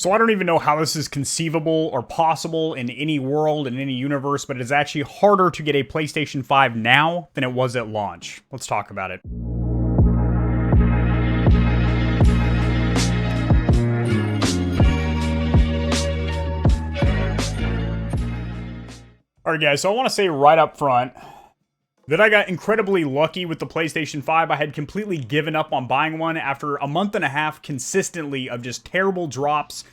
So I don't even know how this is conceivable or possible in any world, in any universe, but it is actually harder to get a PlayStation 5 now than it was at launch. Let's talk about it. Alright guys, so I want to say right up front that I got incredibly lucky with the PlayStation 5. I had completely given up on buying one after a month and a half consistently of just terrible drops,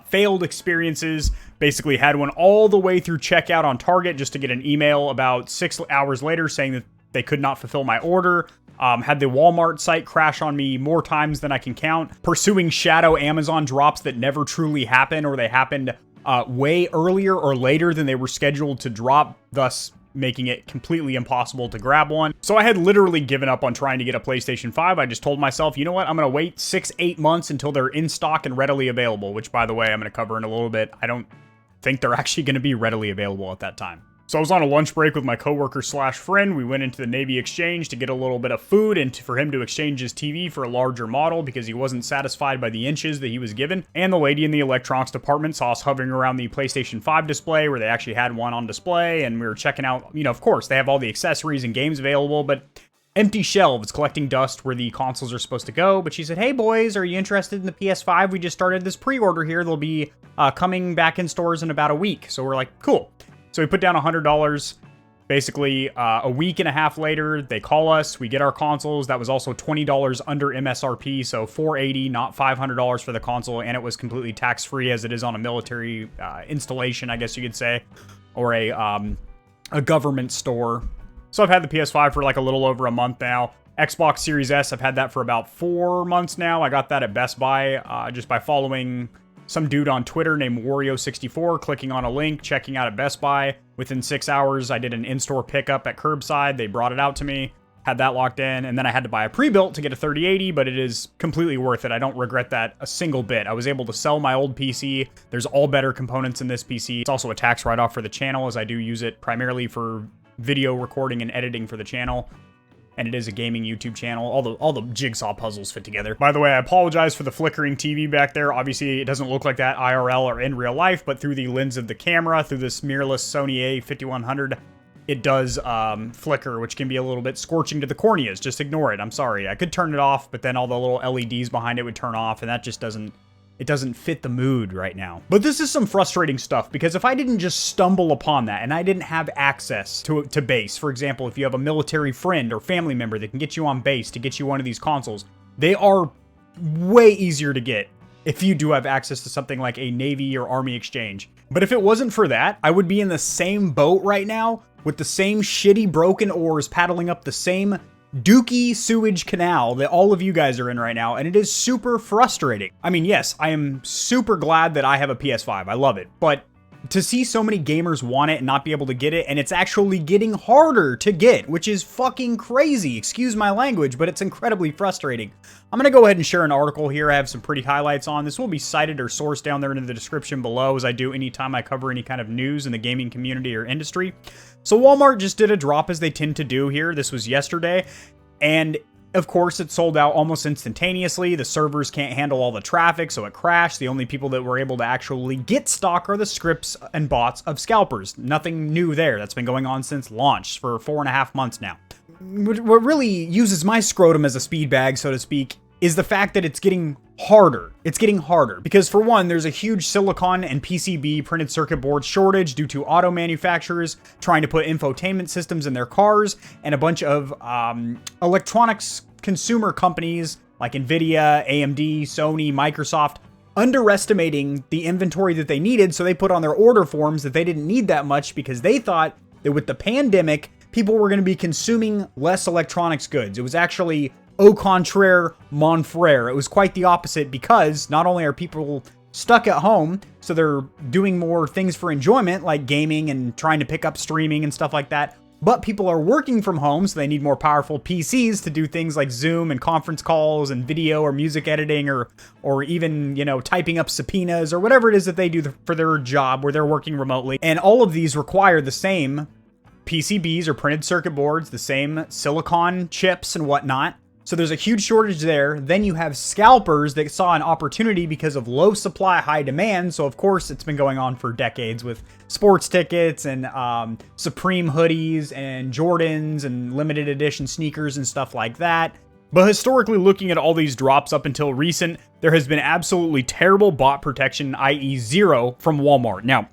failed experiences. Basically had one all the way through checkout on Target just to get an email about 6 hours later saying that they could not fulfill my order. Had the Walmart site crash on me more times than I can count. Pursuing shadow Amazon drops that never truly happen, or they happened way earlier or later than they were scheduled to drop, thus making it completely impossible to grab one. So I had literally given up on trying to get a PlayStation 5. I just told myself, you know what, I'm going to wait 6-8 months until they're in stock and readily available, which, by the way, I'm going to cover in a little bit. I don't think they're actually going to be readily available at that time. So I was on a lunch break with my coworker slash friend. We went into the Navy Exchange to get a little bit of food and for him to exchange his TV for a larger model because he wasn't satisfied by the inches that he was given. And the lady in the electronics department saw us hovering around the PlayStation 5 display where they actually had one on display, and we were checking out, you know, of course, they have all the accessories and games available, but empty shelves collecting dust where the consoles are supposed to go. But she said, hey boys, are you interested in the PS5? We just started this pre-order here. They'll be coming back in stores in about a week. So we're like, cool. So we put down $100. Basically, a week and a half later, they call us. We get our consoles. That was also $20 under MSRP, so $480, not $500 for the console, and it was completely tax-free as it is on a military installation, I guess you could say, or a government store. So I've had the PS5 for like a little over a month now. Xbox Series S, I've had that for about 4 months now. I got that at Best Buy just by following some dude on Twitter named Wario64, clicking on a link, checking out at Best Buy. Within 6 hours, I did an in-store pickup at curbside. They brought it out to me, had that locked in, and then I had to buy a pre-built to get a 3080, but it is completely worth it. I don't regret that a single bit. I was able to sell my old PC. There's all better components in this PC. It's also a tax write-off for the channel, as I do use it primarily for video recording and editing for the channel. And it is a gaming YouTube channel. All the jigsaw puzzles fit together. By the way, I apologize for the flickering TV back there. Obviously, it doesn't look like that IRL or in real life, but through the lens of the camera, through this mirrorless Sony A5100, it does flicker, which can be a little bit scorching to the corneas. Just ignore it. I'm sorry. I could turn it off, but then all the little LEDs behind it would turn off, and that just doesn't fit the mood right now. But this is some frustrating stuff, because if I didn't just stumble upon that and I didn't have access to base, for example, if you have a military friend or family member that can get you on base to get you one of these consoles, they are way easier to get if you do have access to something like a Navy or Army exchange. But if it wasn't for that, I would be in the same boat right now with the same shitty broken oars paddling up the same dookie sewage canal that all of you guys are in right now, and it is super frustrating. I mean, yes, I am super glad that I have a PS5. I love it, but to see so many gamers want it and not be able to get it, and it's actually getting harder to get, which is fucking crazy. Excuse my language, but it's incredibly frustrating. I'm going to go ahead and share an article here. I have some pretty highlights on. This will be cited or sourced down there in the description below, as I do anytime I cover any kind of news in the gaming community or industry. So Walmart just did a drop, as they tend to do here. This was yesterday, and of course, it sold out almost instantaneously. The servers can't handle all the traffic, so it crashed. The only people that were able to actually get stock are the scripts and bots of scalpers. Nothing new there. That's been going on since launch for 4.5 months now. What really uses my scrotum as a speed bag, so to speak, is the fact that it's getting harder. It's getting harder because, for one, there's a huge silicon and PCB printed circuit board shortage due to auto manufacturers trying to put infotainment systems in their cars, and a bunch of electronics consumer companies like Nvidia, AMD, Sony, Microsoft underestimating the inventory that they needed, so they put on their order forms that they didn't need that much because they thought that with the pandemic, people were going to be consuming less electronics goods. It was actually au contraire, mon frere. It was quite the opposite, because not only are people stuck at home, so they're doing more things for enjoyment, like gaming and trying to pick up streaming and stuff like that, but people are working from home, so they need more powerful PCs to do things like Zoom and conference calls and video or music editing, or even, you know, typing up subpoenas or whatever it is that they do for their job where they're working remotely. And all of these require the same PCBs or printed circuit boards, the same silicon chips and whatnot. So there's a huge shortage there. Then you have scalpers that saw an opportunity because of low supply, high demand. So of course it's been going on for decades with sports tickets and Supreme hoodies and Jordans and limited edition sneakers and stuff like that. But historically, looking at all these drops up until recent, there has been absolutely terrible bot protection, i.e. zero, from Walmart. Now,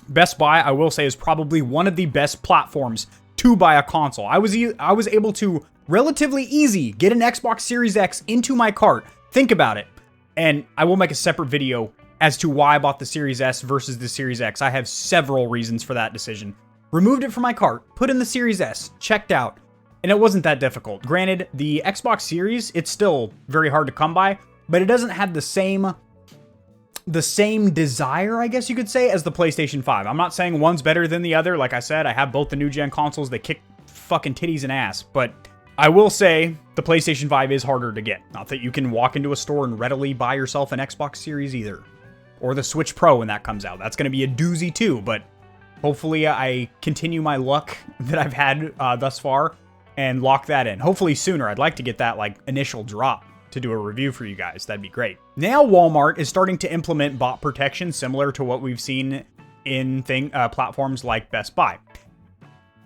Best Buy, I will say, is probably one of the best platforms to buy a console. I was able to relatively easy get an Xbox Series X into my cart. Think about it. And I will make a separate video as to why I bought the Series S versus the Series X. I have several reasons for that decision. Removed it from my cart, put in the Series S, checked out, and it wasn't that difficult. Granted, the Xbox Series, it's still very hard to come by, but it doesn't have the same desire, I guess you could say, as the PlayStation 5. I'm not saying one's better than the other. Like I said, I have both the new gen consoles. They kick fucking titties and ass, but I will say the PlayStation 5 is harder to get. Not that you can walk into a store and readily buy yourself an Xbox Series either. Or the Switch Pro when that comes out. That's going to be a doozy too, but hopefully I continue my luck that I've had thus far and lock that in. Hopefully sooner. I'd like to get that like initial drop to do a review for you guys. That'd be great. Now Walmart is starting to implement bot protection similar to what we've seen in platforms like Best Buy.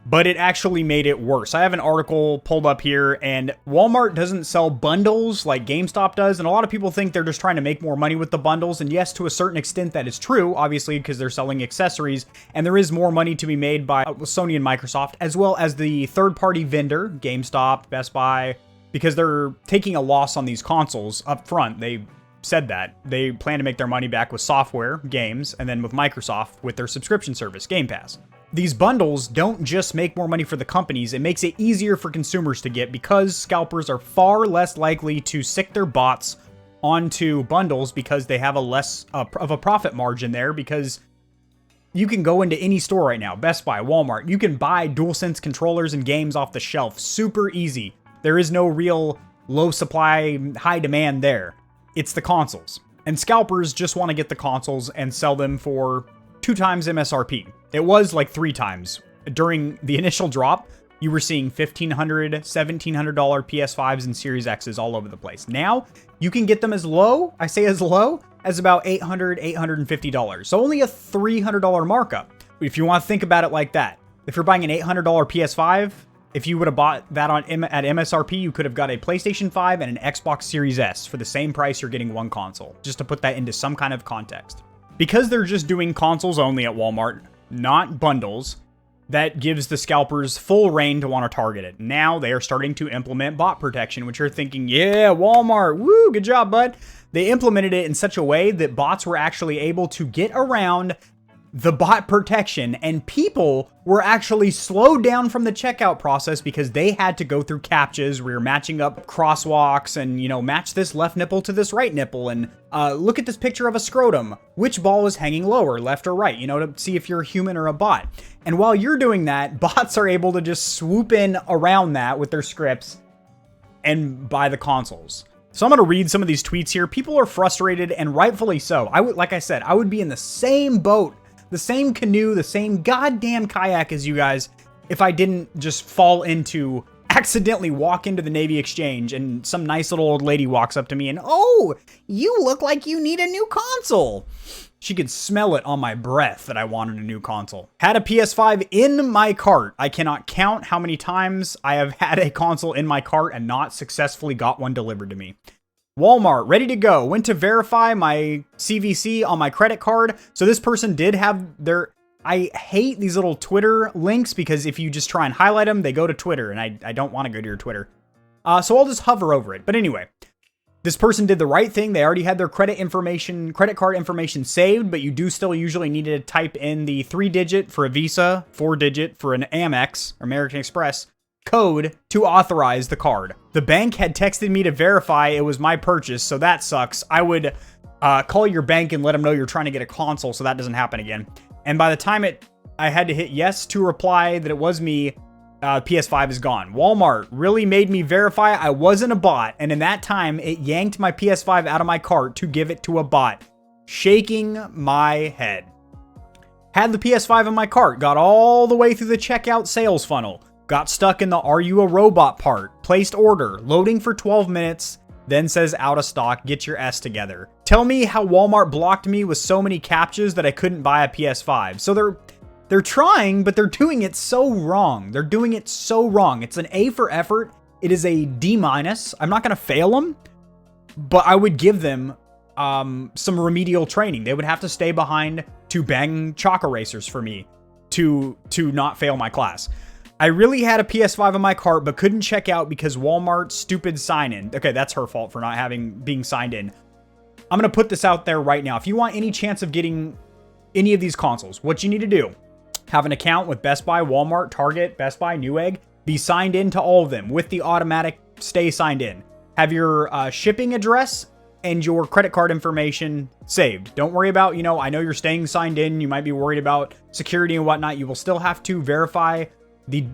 But it actually made it worse. I have an article pulled up here, and Walmart doesn't sell bundles like GameStop does, and a lot of people think they're just trying to make more money with the bundles, and yes, to a certain extent that is true, obviously, because they're selling accessories, and there is more money to be made by Sony and Microsoft, as well as the third-party vendor, GameStop, Best Buy, because they're taking a loss on these consoles up front. They said that. They plan to make their money back with software, games, and then with Microsoft with their subscription service, Game Pass. These bundles don't just make more money for the companies, it makes it easier for consumers to get because scalpers are far less likely to sick their bots onto bundles because they have a less of a profit margin there, because you can go into any store right now, Best Buy, Walmart, you can buy DualSense controllers and games off the shelf, super easy. There is no real low supply, high demand there. It's the consoles. And scalpers just want to get the consoles and sell them for 2 times MSRP. It was like 3 times. During the initial drop, you were seeing $1,500, $1,700 PS5s and Series X's all over the place. Now, you can get them as low, I say as low, as about $800, $850. So only a $300 markup. If you want to think about it like that. If you're buying an $800 PS5, if you would have bought that at MSRP, you could have got a PlayStation 5 and an Xbox Series S for the same price you're getting one console. Just to put that into some kind of context. Because they're just doing consoles only at Walmart, not bundles, that gives the scalpers full reign to want to target it. Now they are starting to implement bot protection, which you're thinking, yeah, Walmart, woo, good job, bud. They implemented it in such a way that bots were actually able to get around the bot protection, and people were actually slowed down from the checkout process because they had to go through CAPTCHAs. We were matching up crosswalks and, match this left nipple to this right nipple and look at this picture of a scrotum. Which ball is hanging lower, left or right, to see if you're a human or a bot. And while you're doing that, bots are able to just swoop in around that with their scripts and buy the consoles. So I'm going to read some of these tweets here. People are frustrated, and rightfully so. Like I said, I would be in the same boat, the same canoe, the same goddamn kayak as you guys if I didn't just accidentally walk into the Navy Exchange and some nice little old lady walks up to me and, oh, you look like you need a new console. She could smell it on my breath that I wanted a new console. Had a PS5 in my cart. I cannot count how many times I have had a console in my cart and not successfully got one delivered to me. Walmart, ready to go. Went to verify my CVC on my credit card. So this person did have their... I hate these little Twitter links because if you just try and highlight them, they go to Twitter, and I don't want to go to your Twitter. So I'll just hover over it. But anyway, this person did the right thing. They already had their credit card information saved, but you do still usually need to type in the 3-digit for a Visa, 4-digit for an Amex, or American Express, code to authorize the card. The bank had texted me to verify it was my purchase, so that sucks. I would call your bank and let them know you're trying to get a console so that doesn't happen again. And by the time I had to hit yes to reply that it was me, PS5 is gone. Walmart really made me verify I wasn't a bot, and in that time, it yanked my PS5 out of my cart to give it to a bot. Shaking my head. Had the PS5 in my cart, got all the way through the checkout sales funnel, Got stuck in the "Are you a robot" part. Placed order. Loading for 12 minutes. Then says out of stock. Get your S together. Tell me how Walmart blocked me with so many captchas that I couldn't buy a PS5. So they're trying, but they're doing it so wrong. They're doing it so wrong. It's an A for effort. It is a D-. I'm not going to fail them, but I would give them some remedial training. They would have to stay behind to bang chalk erasers for me to not fail my class. I really had a PS5 in my cart, but couldn't check out because Walmart's stupid sign-in. Okay, that's her fault for not being signed in. I'm going to put this out there right now. If you want any chance of getting any of these consoles, what you need to do, have an account with Best Buy, Walmart, Target, Best Buy, Newegg, be signed in to all of them with the automatic stay signed in. Have your shipping address and your credit card information saved. Don't worry about, I know you're staying signed in. You might be worried about security and whatnot. You will still have to verify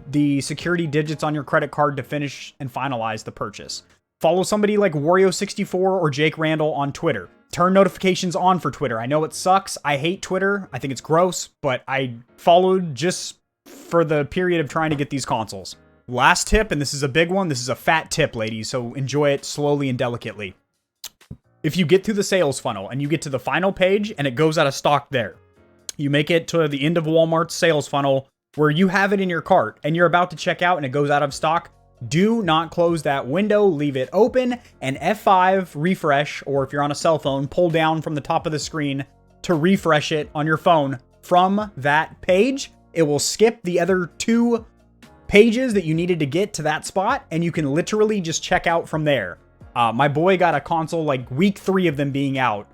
the security digits on your credit card to finish and finalize the purchase. Follow somebody like Wario64 or Jake Randall on Twitter. Turn notifications on for Twitter. I know it sucks. I hate Twitter. I think it's gross, but I followed just for the period of trying to get these consoles. Last tip, and this is a big one. This is a fat tip, ladies, so enjoy it slowly and delicately. If you get through the sales funnel and you get to the final page and it goes out of stock there, you make it to the end of Walmart's sales funnel where you have it in your cart and you're about to check out and it goes out of stock, do not close that window, leave it open, and F5 refresh, or if you're on a cell phone, pull down from the top of the screen to refresh it on your phone from that page. It will skip the other 2 pages that you needed to get to that spot, and you can literally just check out from there. My boy got a console like week 3 of them being out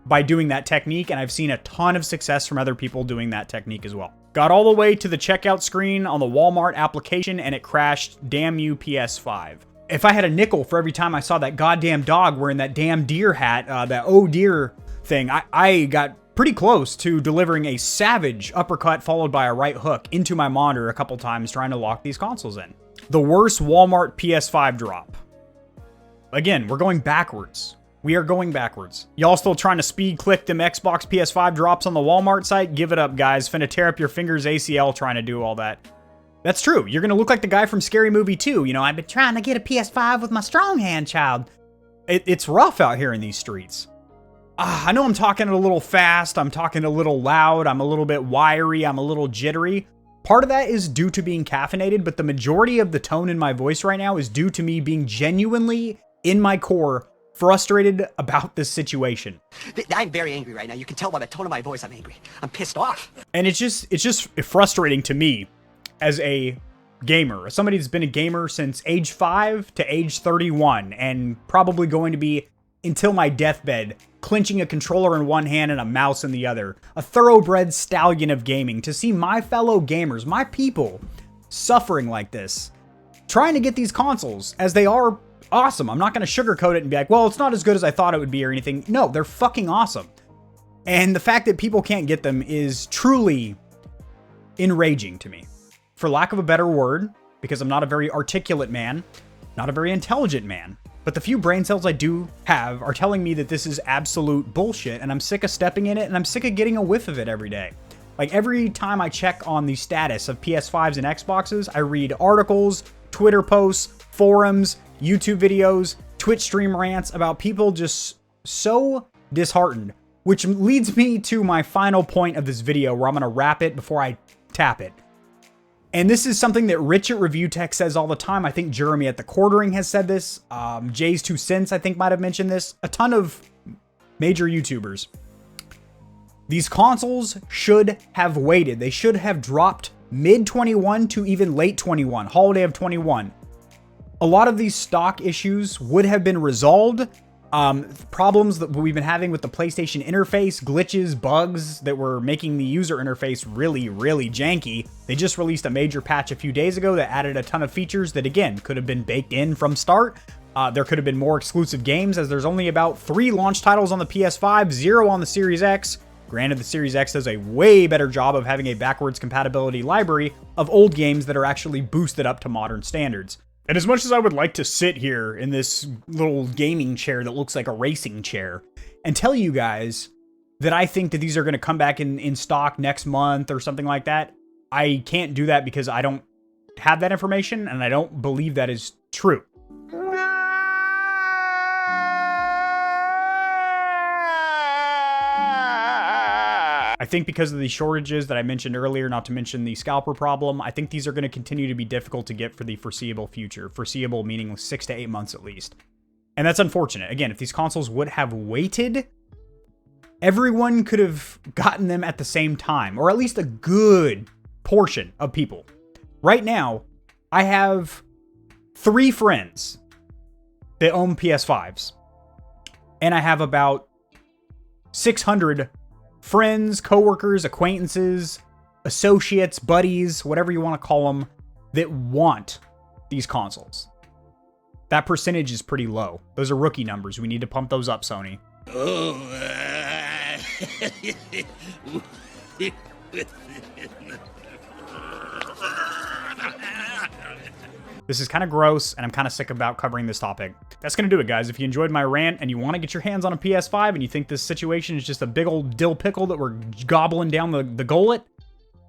by doing that technique, and I've seen a ton of success from other people doing that technique as well. Got all the way to the checkout screen on the Walmart application, and it crashed. Damn you, PS5. If I had a nickel for every time I saw that goddamn dog wearing that damn deer hat, that oh deer thing, I got pretty close to delivering a savage uppercut followed by a right hook into my monitor a couple times trying to lock these consoles in. The worst Walmart PS5 drop. Again, we're going backwards. We are going backwards. Y'all still trying to speed click them Xbox PS5 drops on the Walmart site? Give it up, guys. Finna tear up your fingers ACL trying to do all that. That's true. You're gonna look like the guy from Scary Movie 2. I've been trying to get a PS5 with my strong hand, child. It's rough out here in these streets. I know I'm talking a little fast. I'm talking a little loud. I'm a little bit wiry. I'm a little jittery. Part of that is due to being caffeinated, but the majority of the tone in my voice right now is due to me being genuinely, in my core, frustrated about this situation. I'm very angry right now. You can tell by the tone of my voice I'm angry. I'm pissed off. And it's just frustrating to me as a gamer, as somebody that's been a gamer since age 5 to age 31 and probably going to be until my deathbed, clenching a controller in one hand and a mouse in the other. A thoroughbred stallion of gaming. To see my fellow gamers, my people, suffering like this, trying to get these consoles as they are awesome. I'm not going to sugarcoat it and be like, well, it's not as good as I thought it would be or anything. No, they're fucking awesome. And the fact that people can't get them is truly enraging to me. For lack of a better word, because I'm not a very articulate man, not a very intelligent man, but the few brain cells I do have are telling me that this is absolute bullshit, and I'm sick of stepping in it, and I'm sick of getting a whiff of it every day. Like, every time I check on the status of PS5s and Xboxes, I read articles, Twitter posts, forums, YouTube videos, Twitch stream rants about people just so disheartened, which leads me to my final point of this video where I'm going to wrap it before I tap it. And this is something that Rich at Review Tech says all the time. I think Jeremy at the Quartering has said this. Jay's 2 Cents, I think, might have mentioned this. A ton of major YouTubers. These consoles should have waited. They should have dropped mid-21 to even late 21, holiday of 21. A lot of these stock issues would have been resolved. Problems that we've been having with the PlayStation interface, glitches, bugs that were making the user interface really, really janky. They just released a major patch a few days ago that added a ton of features that, again, could have been baked in from start. There could have been more exclusive games, as there's only about 3 launch titles on the PS5, 0 on the Series X. Granted, the Series X does a way better job of having a backwards compatibility library of old games that are actually boosted up to modern standards. And as much as I would like to sit here in this little gaming chair that looks like a racing chair and tell you guys that I think that these are going to come back in stock next month or something like that, I can't do that because I don't have that information, and I don't believe that is true. I think because of the shortages that I mentioned earlier, not to mention the scalper problem, I think these are going to continue to be difficult to get for the foreseeable future. Foreseeable meaning 6 to 8 months at least. And that's unfortunate. Again, if these consoles would have waited, everyone could have gotten them at the same time, or at least a good portion of people. Right now, I have 3 friends that own PS5s, and I have about 600 friends, coworkers, acquaintances, associates, buddies, whatever you want to call them, that want these consoles. That percentage is pretty low. Those are rookie numbers. We need to pump those up, Sony. This is kind of gross, and I'm kind of sick about covering this topic. That's going to do it, guys. If you enjoyed my rant and you want to get your hands on a PS5 and you think this situation is just a big old dill pickle that we're gobbling down the gullet,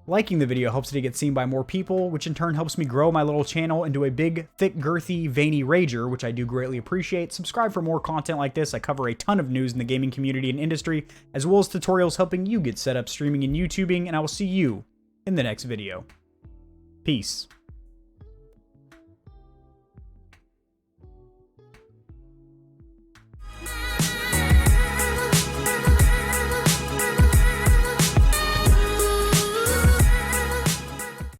liking the video helps it to get seen by more people, which in turn helps me grow my little channel into a big, thick, girthy, veiny rager, which I do greatly appreciate. Subscribe for more content like this. I cover a ton of news in the gaming community and industry, as well as tutorials helping you get set up streaming and YouTubing, and I will see you in the next video. Peace.